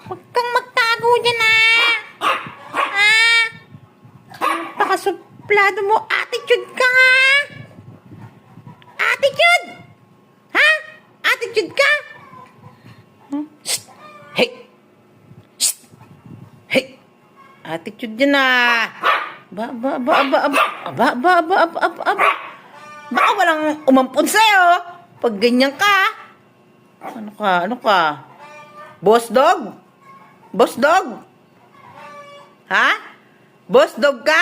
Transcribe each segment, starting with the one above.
Huwag kang magtago dyan, Napakasuplado mo. Attitude ka, Attitude! Ha? Attitude ka? Shh! Hey! Shh! Hey! Attitude dyan, Baka walang umampun sa'yo pag ganyan ka. Ano ka? Boss dog? Boss dog? Ha? Boss dog ka?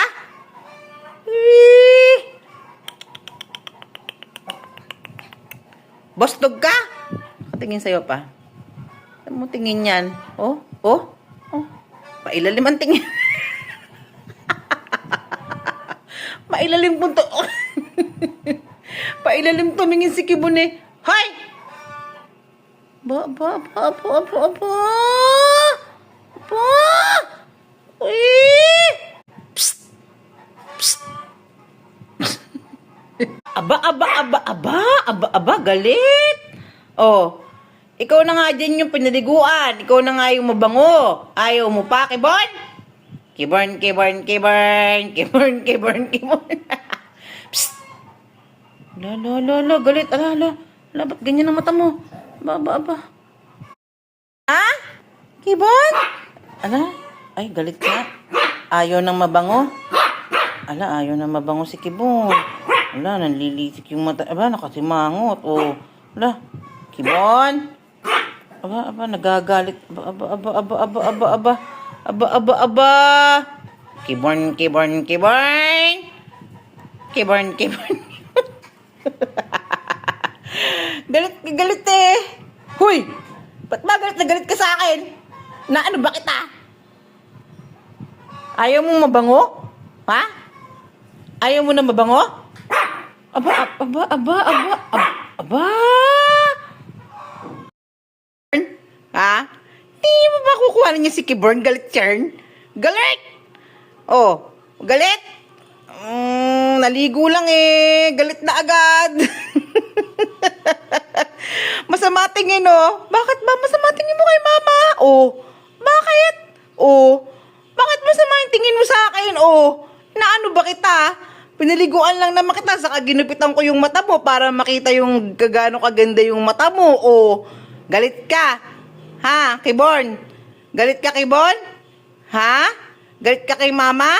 Boss dog ka? Tingin sa'yo pa. Saan mo tingin yan? Oh. Pailalim ang tingin. Pailalim po to. Pailalim tumingin si Kibon eh. Hoy! Aba. Uy! Psst! Aba, galit. Oh, ikaw na nga dyan yung pinaliguan. Ikaw na nga yung mabango. Ayaw mo pa, Kibon? Kibon. Psst! Galit. Ala, ba't ganyan ang mata mo? Aba. Ha? Kibon? Ala, ay, galit ka. Ayaw nang mabango. Ala, ayaw nang mabango si Kibon. Ala, nanlilisik yung mata. Aba, nakasimangot. Oh, ala, Kibon? Aba, nagagalit. Aba. Kibon. Galit eh. Huy! Ba't ba galit ka sa akin? Na ano ba kita? Ayaw mong mabango? Ha? Ayaw mo na mabango? Aba. Ha? Di mo ba kukuha niya si Kibon? Galit yarn? Galit! Oh, galit? Naligo lang eh. Galit na agad. Masama tingin, oh. Bakit ba masama tingin mo kay mama? Oh, bakit? Oh, bakit masama yung tingin mo sa akin? Oh, naano ba kita? Pinaliguan lang naman kita, saka ginupitan ko yung mata mo para makita yung gaano kaganda yung mata mo. Oh, galit ka? Ha, Kibon? Galit ka, Kibon? Ha? Galit ka kay mama?